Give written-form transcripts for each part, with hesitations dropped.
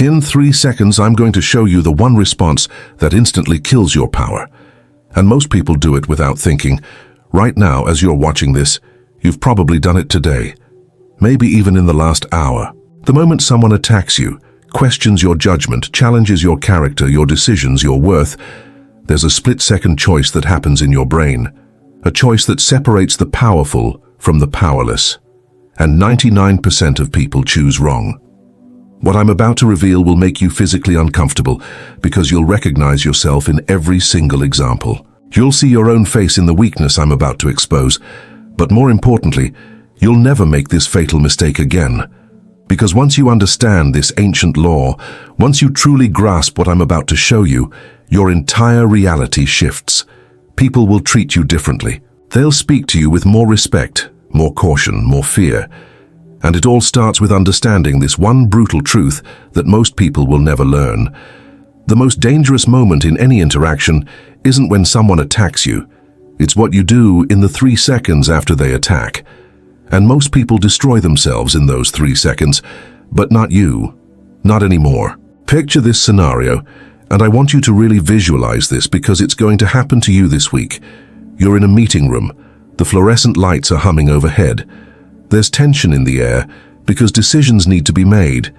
In 3 seconds, I'm going to show you the one response that instantly kills your power. And most people do it without thinking. Right now, as you're watching this, you've probably done it today. Maybe even in the last hour. The moment someone attacks you, questions your judgment, challenges your character, your decisions, your worth, there's a split-second choice that happens in your brain. A choice that separates the powerful from the powerless. And 99% of people choose wrong. What I'm about to reveal will make you physically uncomfortable because you'll recognize yourself in every single example. You'll see your own face in the weakness I'm about to expose. But more importantly, you'll never make this fatal mistake again. Because once you understand this ancient law, once you truly grasp what I'm about to show you, your entire reality shifts. People will treat you differently. They'll speak to you with more respect, more caution, more fear. And it all starts with understanding this one brutal truth that most people will never learn. The most dangerous moment in any interaction isn't when someone attacks you. It's what you do in the 3 seconds after they attack. And most people destroy themselves in those 3 seconds, but not you. Not anymore. Picture this scenario, and I want you to really visualize this because it's going to happen to you this week. You're in a meeting room. The fluorescent lights are humming overhead. There's tension in the air because decisions need to be made.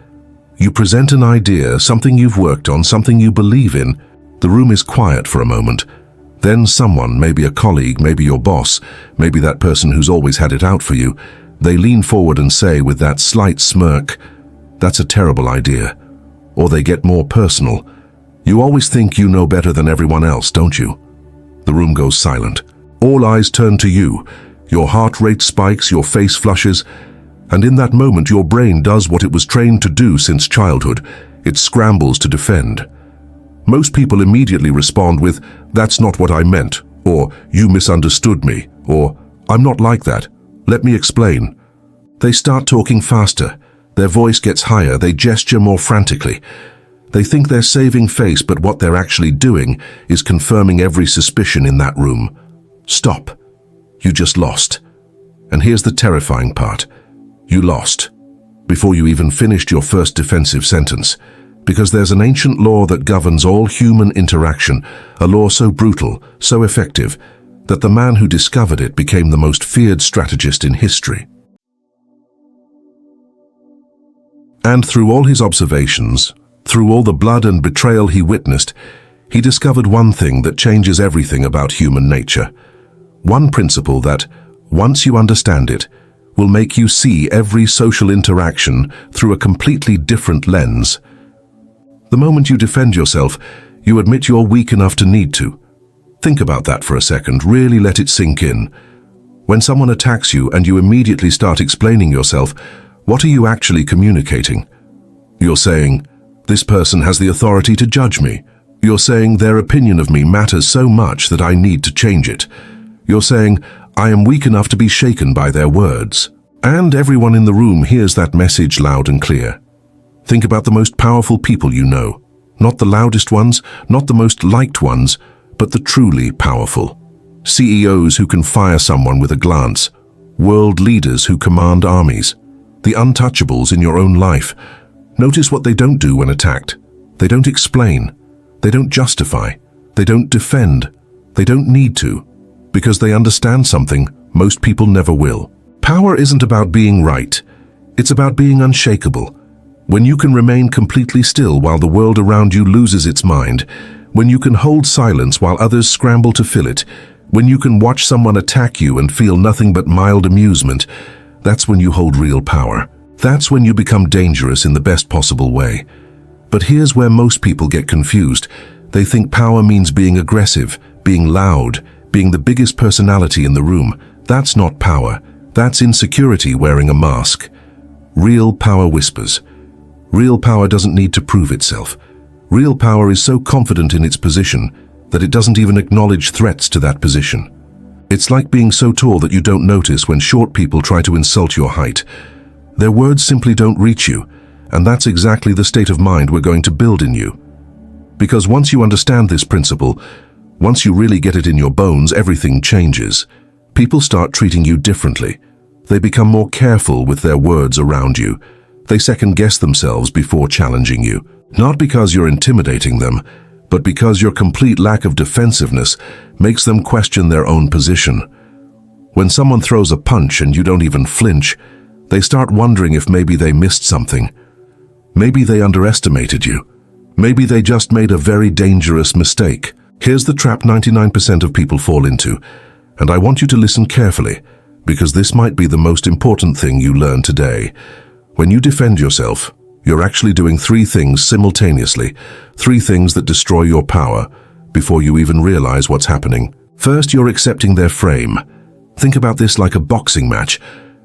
You present an idea, something you've worked on, something you believe in. The room is quiet for a moment. Then someone, maybe a colleague, maybe your boss, maybe that person who's always had it out for you, they lean forward and say with that slight smirk, "That's a terrible idea." Or they get more personal. "You always think you know better than everyone else, don't you?" The room goes silent. All eyes turn to you. Your heart rate spikes, your face flushes, and in that moment your brain does what it was trained to do since childhood. It scrambles to defend. Most people immediately respond with, "That's not what I meant," or "You misunderstood me," or "I'm not like that. Let me explain." They start talking faster. Their voice gets higher. They gesture more frantically. They think they're saving face, but what they're actually doing is confirming every suspicion in that room. Stop. You just lost. And here's the terrifying part. You lost before you even finished your first defensive sentence. Because there's an ancient law that governs all human interaction, a law so brutal, so effective, that the man who discovered it became the most feared strategist in history. And through all his observations, through all the blood and betrayal he witnessed, he discovered one thing that changes everything about human nature. One principle that, once you understand it, will make you see every social interaction through a completely different lens. The moment you defend yourself, you admit you're weak enough to need to. Think about that for a second, really let it sink in. When someone attacks you and you immediately start explaining yourself, what are you actually communicating? You're saying, "This person has the authority to judge me." You're saying, "Their opinion of me matters so much that I need to change it." You're saying, "I am weak enough to be shaken by their words." And everyone in the room hears that message loud and clear. Think about the most powerful people you know. Not the loudest ones, not the most liked ones, but the truly powerful. CEOs who can fire someone with a glance. World leaders who command armies. The untouchables in your own life. Notice what they don't do when attacked. They don't explain. They don't justify. They don't defend. They don't need to. Because they understand something most people never will. Power isn't about being right. It's about being unshakable. When you can remain completely still while the world around you loses its mind, when you can hold silence while others scramble to fill it, when you can watch someone attack you and feel nothing but mild amusement, that's when you hold real power. That's when you become dangerous in the best possible way. But here's where most people get confused. They think power means being aggressive, being loud, being the biggest personality in the room. That's not power. That's insecurity wearing a mask. Real power whispers. Real power doesn't need to prove itself. Real power is so confident in its position that it doesn't even acknowledge threats to that position. It's like being so tall that you don't notice when short people try to insult your height. Their words simply don't reach you, and that's exactly the state of mind we're going to build in you. Because once you understand this principle, once you really get it in your bones, everything changes. People start treating you differently. They become more careful with their words around you. They second-guess themselves before challenging you. Not because you're intimidating them, but because your complete lack of defensiveness makes them question their own position. When someone throws a punch and you don't even flinch, they start wondering if maybe they missed something. Maybe they underestimated you. Maybe they just made a very dangerous mistake. Here's the trap 99% of people fall into, and I want you to listen carefully, because this might be the most important thing you learn today. When you defend yourself, you're actually doing three things simultaneously, three things that destroy your power before you even realize what's happening. First, you're accepting their frame. Think about this like a boxing match.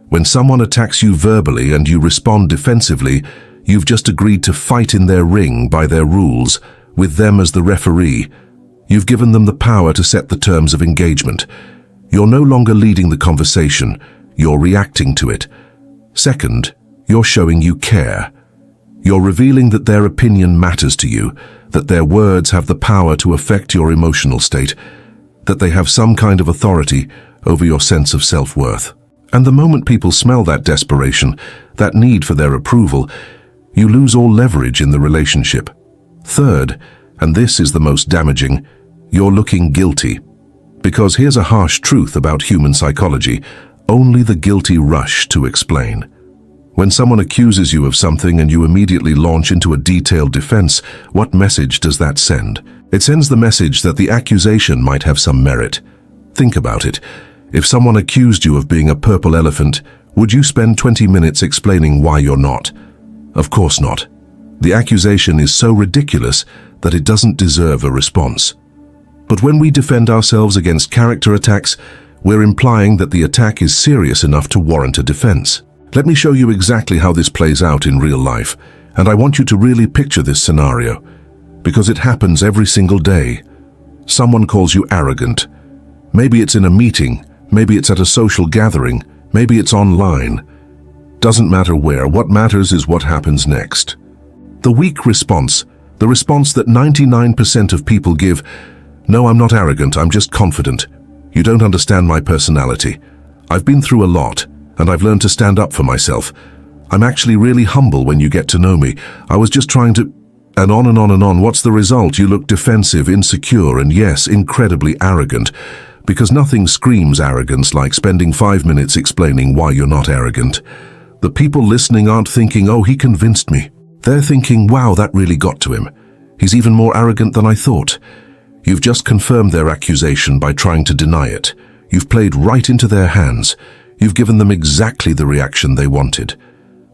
When someone attacks you verbally and you respond defensively, you've just agreed to fight in their ring by their rules, with them as the referee. You've given them the power to set the terms of engagement. You're no longer leading the conversation, you're reacting to it. Second, you're showing you care. You're revealing that their opinion matters to you, that their words have the power to affect your emotional state, that they have some kind of authority over your sense of self-worth. And the moment people smell that desperation, that need for their approval, you lose all leverage in the relationship. Third, and this is the most damaging, you're looking guilty. Because here's a harsh truth about human psychology: only the guilty rush to explain. When someone accuses you of something and you immediately launch into a detailed defense, what message does that send? It sends the message that the accusation might have some merit. Think about it. If someone accused you of being a purple elephant, would you spend 20 minutes explaining why you're not? Of course not. The accusation is so ridiculous that it doesn't deserve a response. But when we defend ourselves against character attacks, we're implying that the attack is serious enough to warrant a defense. Let me show you exactly how this plays out in real life, and I want you to really picture this scenario, because it happens every single day. Someone calls you arrogant. Maybe it's in a meeting, maybe it's at a social gathering, maybe it's online. Doesn't matter where, what matters is what happens next. The weak response, the response that 99% of people give: "No, I'm not arrogant, I'm just confident. You don't understand my personality. I've been through a lot, and I've learned to stand up for myself. I'm actually really humble when you get to know me. I was just trying to..." And on and on and on. What's the result? You look defensive, insecure, and yes, incredibly arrogant. Because nothing screams arrogance like spending 5 minutes explaining why you're not arrogant. The people listening aren't thinking, "Oh, he convinced me." They're thinking, "Wow, that really got to him. He's even more arrogant than I thought." You've just confirmed their accusation by trying to deny it. You've played right into their hands. You've given them exactly the reaction they wanted.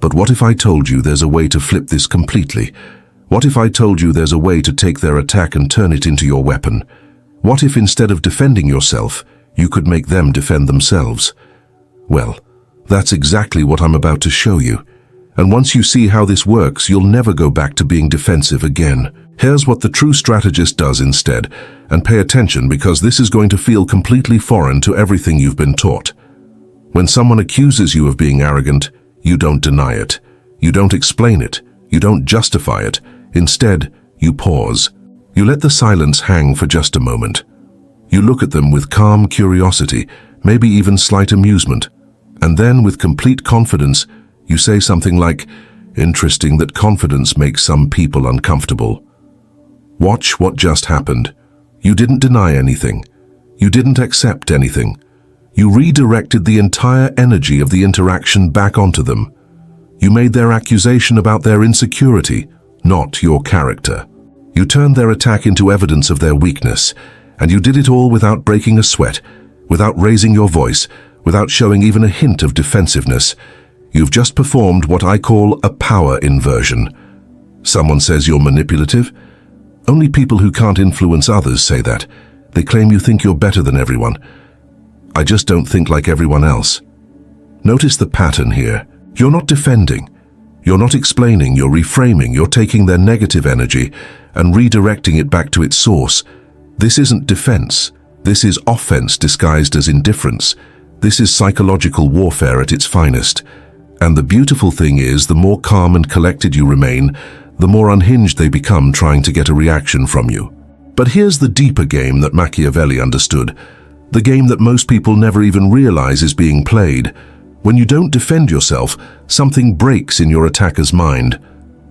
But what if I told you there's a way to flip this completely? What if I told you there's a way to take their attack and turn it into your weapon? What if instead of defending yourself, you could make them defend themselves? Well, that's exactly what I'm about to show you. And once you see how this works, you'll never go back to being defensive again. Here's what the true strategist does instead, and pay attention because this is going to feel completely foreign to everything you've been taught. When someone accuses you of being arrogant, you don't deny it. You don't explain it. You don't justify it. Instead, you pause. You let the silence hang for just a moment. You look at them with calm curiosity, maybe even slight amusement. And then, with complete confidence, you say something like, "Interesting that confidence makes some people uncomfortable." Watch what just happened. You didn't deny anything. You didn't accept anything. You redirected the entire energy of the interaction back onto them. You made their accusation about their insecurity, not your character. You turned their attack into evidence of their weakness, and you did it all without breaking a sweat, without raising your voice, without showing even a hint of defensiveness. You've just performed what I call a power inversion. Someone says you're manipulative? Only people who can't influence others say that. They claim you think you're better than everyone. I just don't think like everyone else. Notice the pattern here. You're not defending. You're not explaining, you're reframing, you're taking their negative energy and redirecting it back to its source. This isn't defense. This is offense disguised as indifference. This is psychological warfare at its finest. And the beautiful thing is, the more calm and collected you remain, the more unhinged they become trying to get a reaction from you. But here's the deeper game that Machiavelli understood, the game that most people never even realize is being played. When you don't defend yourself, something breaks in your attacker's mind.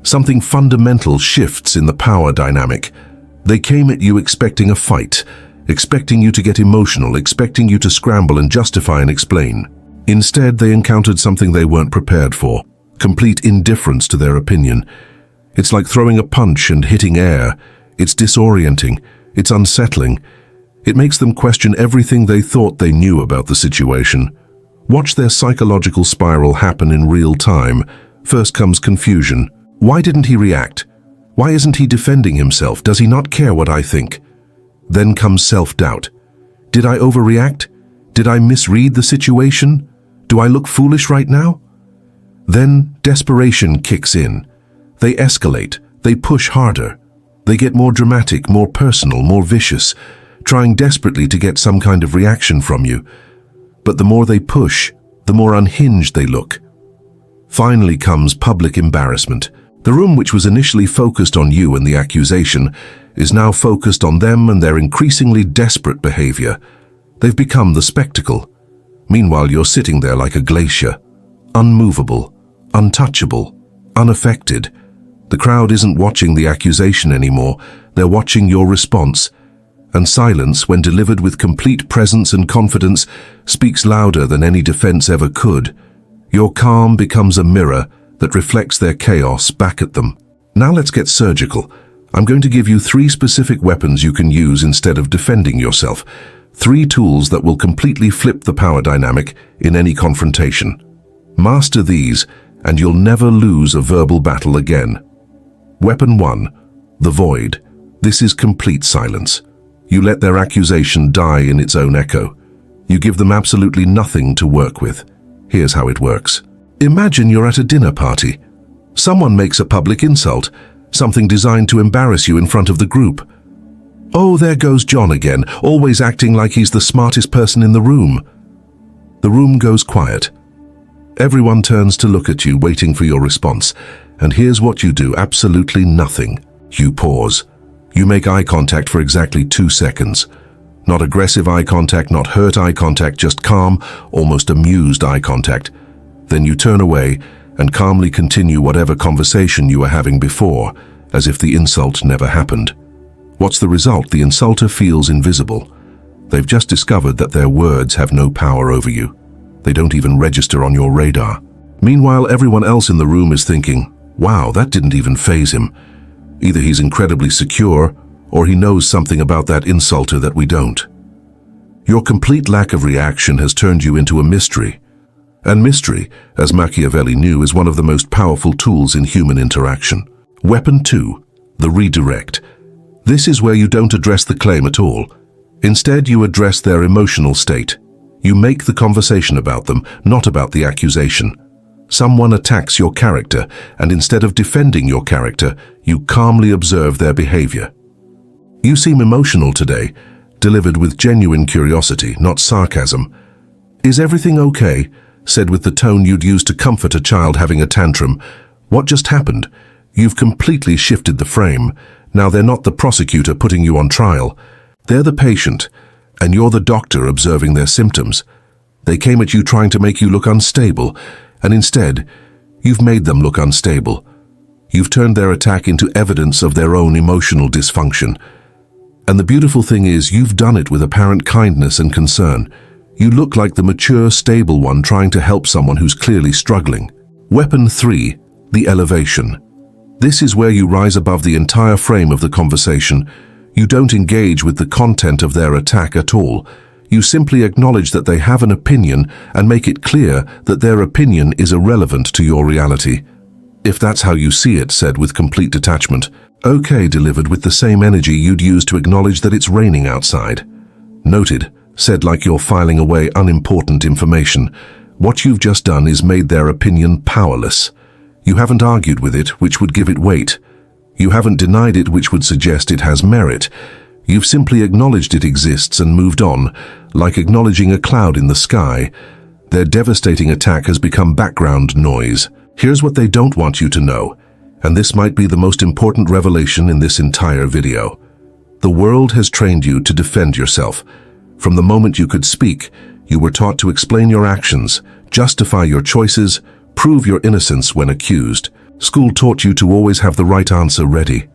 Something fundamental shifts in the power dynamic. They came at you expecting a fight, expecting you to get emotional, expecting you to scramble and justify and explain. Instead, they encountered something they weren't prepared for, complete indifference to their opinion. It's like throwing a punch and hitting air. It's disorienting. It's unsettling. It makes them question everything they thought they knew about the situation. Watch their psychological spiral happen in real time. First comes confusion. Why didn't he react? Why isn't he defending himself? Does he not care what I think? Then comes self-doubt. Did I overreact? Did I misread the situation? Do I look foolish right now? Then desperation kicks in. They escalate. They push harder. They get more dramatic, more personal, more vicious, trying desperately to get some kind of reaction from you. But the more they push, the more unhinged they look. Finally comes public embarrassment. The room which was initially focused on you and the accusation is now focused on them and their increasingly desperate behavior. They've become the spectacle. Meanwhile, you're sitting there like a glacier, unmovable, untouchable, unaffected. The crowd isn't watching the accusation anymore. They're watching your response. And silence, when delivered with complete presence and confidence, speaks louder than any defense ever could. Your calm becomes a mirror that reflects their chaos back at them. Now let's get surgical. I'm going to give you 3 specific weapons you can use instead of defending yourself. 3 tools that will completely flip the power dynamic in any confrontation. Master these, and you'll never lose a verbal battle again. Weapon 1. The void. This is complete silence. You let their accusation die in its own echo. You give them absolutely nothing to work with. Here's how it works. Imagine you're at a dinner party. Someone makes a public insult, something designed to embarrass you in front of the group. Oh, there goes John again, always acting like he's the smartest person in the room. The room goes quiet. Everyone turns to look at you, waiting for your response. And here's what you do, absolutely nothing. You pause. You make eye contact for exactly 2 seconds. Not aggressive eye contact, not hurt eye contact, just calm, almost amused eye contact. Then you turn away and calmly continue whatever conversation you were having before, as if the insult never happened. What's the result? The insulter feels invisible. They've just discovered that their words have no power over you. They don't even register on your radar. Meanwhile, everyone else in the room is thinking, wow, that didn't even faze him. Either he's incredibly secure, or he knows something about that insulter that we don't. Your complete lack of reaction has turned you into a mystery. And mystery, as Machiavelli knew, is one of the most powerful tools in human interaction. Weapon 2. The redirect. This is where you don't address the claim at all. Instead, you address their emotional state. You make the conversation about them, not about the accusation. Someone attacks your character, and instead of defending your character, you calmly observe their behavior. You seem emotional today, delivered with genuine curiosity, not sarcasm. Is everything okay? Said with the tone you'd use to comfort a child having a tantrum. What just happened? You've completely shifted the frame. Now they're not the prosecutor putting you on trial. They're the patient, and you're the doctor observing their symptoms. They came at you trying to make you look unstable, and instead, you've made them look unstable. You've turned their attack into evidence of their own emotional dysfunction. And the beautiful thing is, you've done it with apparent kindness and concern. You look like the mature, stable one trying to help someone who's clearly struggling. Weapon 3. The elevation. This is where you rise above the entire frame of the conversation. You don't engage with the content of their attack at all. You simply acknowledge that they have an opinion and make it clear that their opinion is irrelevant to your reality. If that's how you see it, said with complete detachment. Okay, delivered with the same energy you'd use to acknowledge that it's raining outside. Noted, said like you're filing away unimportant information. What you've just done is made their opinion powerless. You haven't argued with it, which would give it weight. You haven't denied it, which would suggest it has merit. You've simply acknowledged it exists and moved on, like acknowledging a cloud in the sky. Their devastating attack has become background noise. Here's what they don't want you to know, and this might be the most important revelation in this entire video. The world has trained you to defend yourself. From the moment you could speak, you were taught to explain your actions, justify your choices, prove your innocence when accused. School taught you to always have the right answer ready.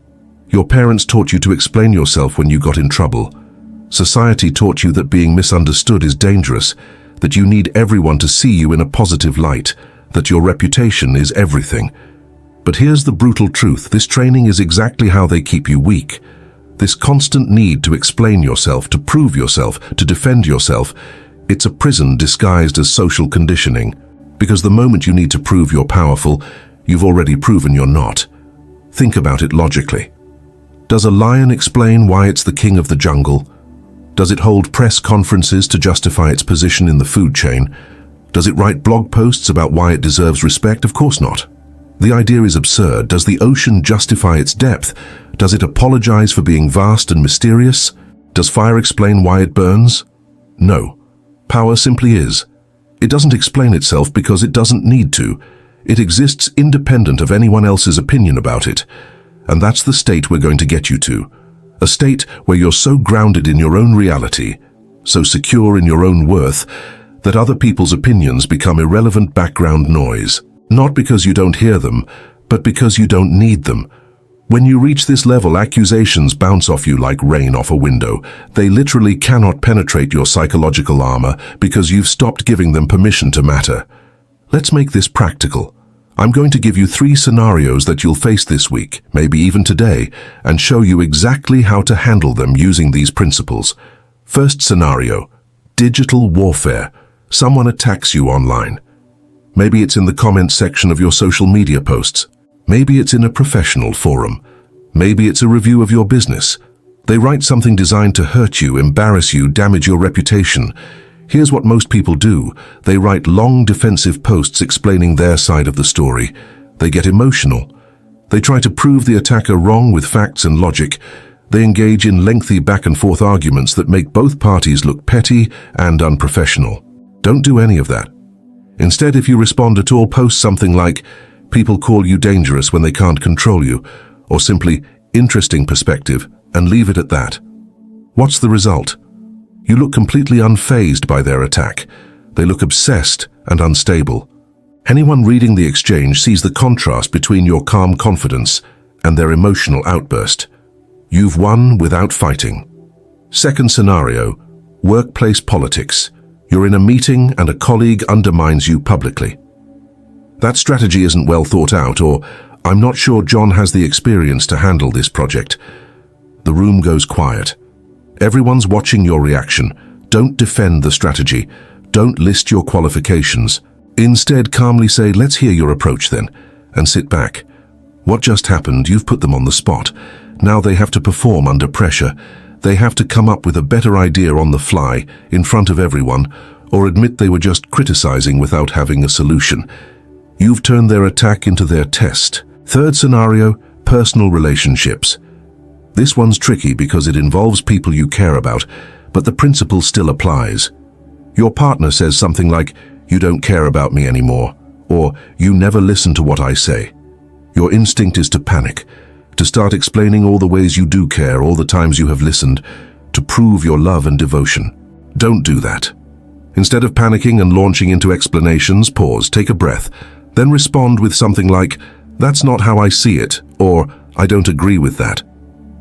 Your parents taught you to explain yourself when you got in trouble. Society taught you that being misunderstood is dangerous, that you need everyone to see you in a positive light, that your reputation is everything. But here's the brutal truth: this training is exactly how they keep you weak. This constant need to explain yourself, to prove yourself, to defend yourself, it's a prison disguised as social conditioning. Because the moment you need to prove you're powerful, you've already proven you're not. Think about it logically. Does a lion explain why it's the king of the jungle? Does it hold press conferences to justify its position in the food chain? Does it write blog posts about why it deserves respect? Of course not. The idea is absurd. Does the ocean justify its depth? Does it apologize for being vast and mysterious? Does fire explain why it burns? No. Power simply is. It doesn't explain itself because it doesn't need to. It exists independent of anyone else's opinion about it. And that's the state we're going to get you to. A state where you're so grounded in your own reality, so secure in your own worth, that other people's opinions become irrelevant background noise. Not because you don't hear them, but because you don't need them. When you reach this level, accusations bounce off you like rain off a window. They literally cannot penetrate your psychological armor because you've stopped giving them permission to matter. Let's make this practical. I'm going to give you 3 scenarios that you'll face this week, maybe even today, and show you exactly how to handle them using these principles. First scenario: digital warfare. Someone attacks you online. Maybe it's in the comments section of your social media posts. Maybe it's in a professional forum. Maybe it's a review of your business. They write something designed to hurt you, embarrass you, damage your reputation. Here's what most people do. They write long defensive posts explaining their side of the story. They get emotional. They try to prove the attacker wrong with facts and logic. They engage in lengthy back-and-forth arguments that make both parties look petty and unprofessional. Don't do any of that. Instead, if you respond at all, post something like, "People call you dangerous when they can't control you," or simply, "Interesting perspective," and leave it at that. What's the result? You look completely unfazed by their attack. They look obsessed and unstable. Anyone reading the exchange sees the contrast between your calm confidence and their emotional outburst. You've won without fighting. Second scenario: workplace politics. You're in a meeting and a colleague undermines you publicly. That strategy isn't well thought out, or "I'm not sure John has the experience to handle this project." The room goes quiet. Everyone's watching your reaction. Don't defend the strategy. Don't list your qualifications. Instead, calmly say, "Let's hear your approach then," and sit back. What just happened? You've put them on the spot. Now they have to perform under pressure. They have to come up with a better idea on the fly, in front of everyone, or admit they were just criticizing without having a solution. You've turned their attack into their test. Third scenario: personal relationships. This one's tricky because it involves people you care about, but the principle still applies. Your partner says something like, "You don't care about me anymore," or "You never listen to what I say." Your instinct is to panic, to start explaining all the ways you do care, all the times you have listened, to prove your love and devotion. Don't do that. Instead of panicking and launching into explanations, pause, take a breath, then respond with something like, "That's not how I see it," or "I don't agree with that."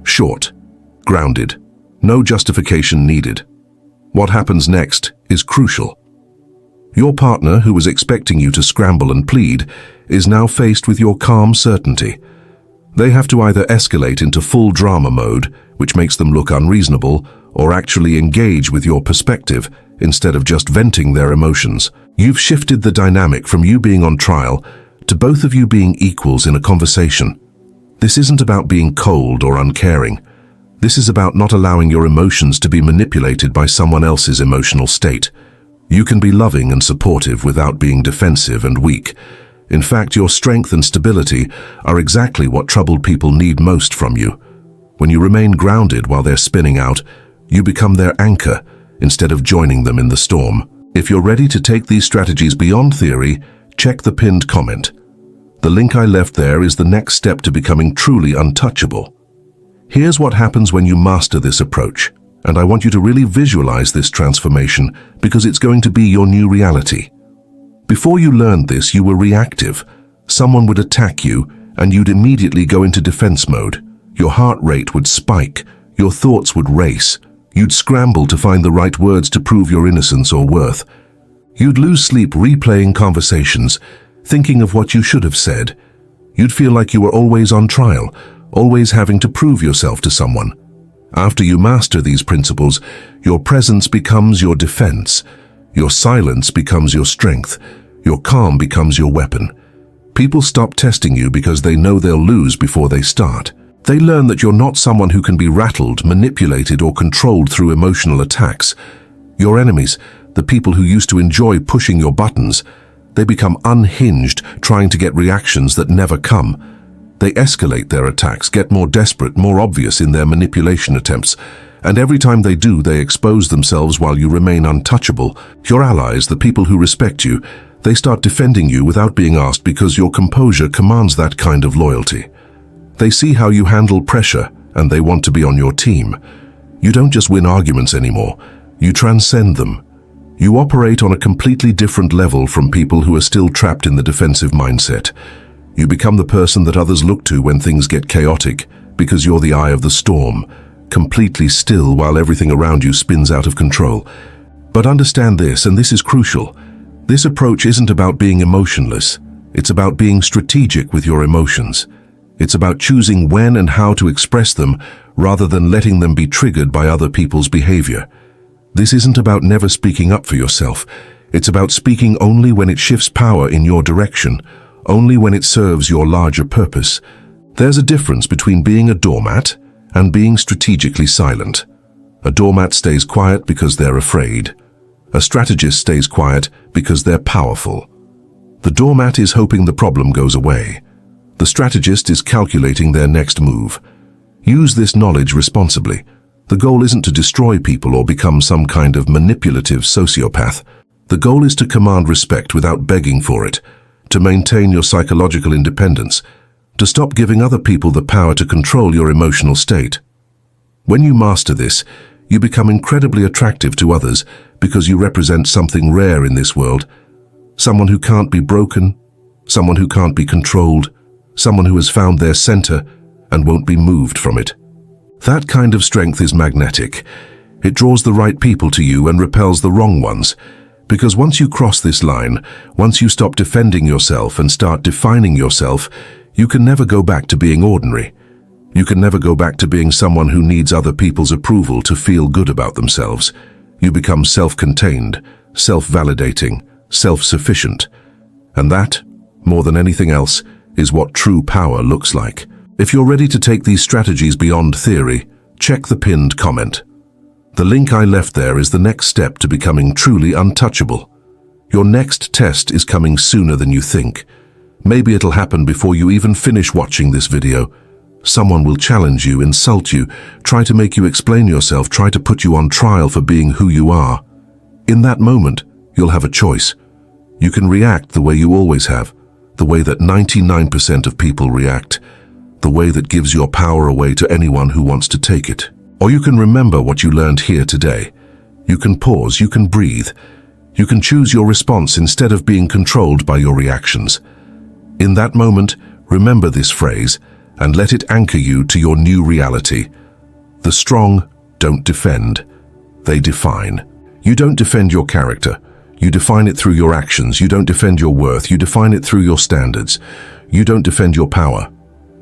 Short, grounded, no justification needed. What happens next is crucial. Your partner, who was expecting you to scramble and plead, is now faced with your calm certainty. They have to either escalate into full drama mode, which makes them look unreasonable, or actually engage with your perspective instead of just venting their emotions. You've shifted the dynamic from you being on trial to both of you being equals in a conversation. This isn't about being cold or uncaring. This is about not allowing your emotions to be manipulated by someone else's emotional state. You can be loving and supportive without being defensive and weak. In fact, your strength and stability are exactly what troubled people need most from you. When you remain grounded while they're spinning out, you become their anchor instead of joining them in the storm. If you're ready to take these strategies beyond theory, check the pinned comment. The link I left there is the next step to becoming truly untouchable. Here's what happens when you master this approach, and I want you to really visualize this transformation because it's going to be your new reality. Before you learned this, you were reactive. Someone would attack you, and you'd immediately go into defense mode. Your heart rate would spike, your thoughts would race. You'd scramble to find the right words to prove your innocence or worth. You'd lose sleep replaying conversations, thinking of what you should have said. You'd feel like you were always on trial, always having to prove yourself to someone. After you master these principles, your presence becomes your defense. Your silence becomes your strength. Your calm becomes your weapon. People stop testing you because they know they'll lose before they start. They learn that you're not someone who can be rattled, manipulated, or controlled through emotional attacks. Your enemies, the people who used to enjoy pushing your buttons, they become unhinged, trying to get reactions that never come. They escalate their attacks, get more desperate, more obvious in their manipulation attempts, and every time they do, they expose themselves while you remain untouchable. Your allies, the people who respect you, they start defending you without being asked because your composure commands that kind of loyalty. They see how you handle pressure, and they want to be on your team. You don't just win arguments anymore, you transcend them. You operate on a completely different level from people who are still trapped in the defensive mindset. You become the person that others look to when things get chaotic, because you're the eye of the storm, completely still while everything around you spins out of control. But understand this, and this is crucial. This approach isn't about being emotionless. It's about being strategic with your emotions. It's about choosing when and how to express them rather than letting them be triggered by other people's behavior. This isn't about never speaking up for yourself. It's about speaking only when it shifts power in your direction, only when it serves your larger purpose. There's a difference between being a doormat and being strategically silent. A doormat stays quiet because they're afraid. A strategist stays quiet because they're powerful. The doormat is hoping the problem goes away. The strategist is calculating their next move. Use this knowledge responsibly. The goal isn't to destroy people or become some kind of manipulative sociopath. The goal is to command respect without begging for it, to maintain your psychological independence, to stop giving other people the power to control your emotional state. When you master this, you become incredibly attractive to others because you represent something rare in this world. Someone who can't be broken, someone who can't be controlled, someone who has found their center and won't be moved from it. That kind of strength is magnetic. It draws the right people to you and repels the wrong ones. Because once you cross this line, once you stop defending yourself and start defining yourself, you can never go back to being ordinary. You can never go back to being someone who needs other people's approval to feel good about themselves. You become self-contained, self-validating, self-sufficient. And that, more than anything else, is what true power looks like. If you're ready to take these strategies beyond theory, check the pinned comment. The link I left there is the next step to becoming truly untouchable. Your next test is coming sooner than you think. Maybe it'll happen before you even finish watching this video. Someone will challenge you, insult you, try to make you explain yourself, try to put you on trial for being who you are. In that moment, you'll have a choice. You can react the way you always have, the way that 99% of people react, the way that gives your power away to anyone who wants to take it. Or you can remember what you learned here today. You can pause, you can breathe. You can choose your response instead of being controlled by your reactions. In that moment, remember this phrase and let it anchor you to your new reality. The strong don't defend, they define. You don't defend your character. You define it through your actions. You don't defend your worth. You define it through your standards. You don't defend your power.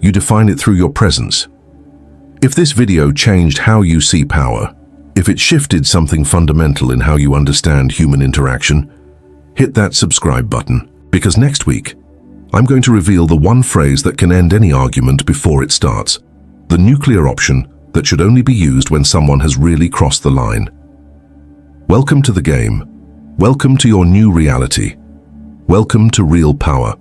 You define it through your presence. If this video changed how you see power, if it shifted something fundamental in how you understand human interaction, hit that subscribe button, because next week, I'm going to reveal the one phrase that can end any argument before it starts, the nuclear option that should only be used when someone has really crossed the line. Welcome to the game. Welcome to your new reality. Welcome to real power.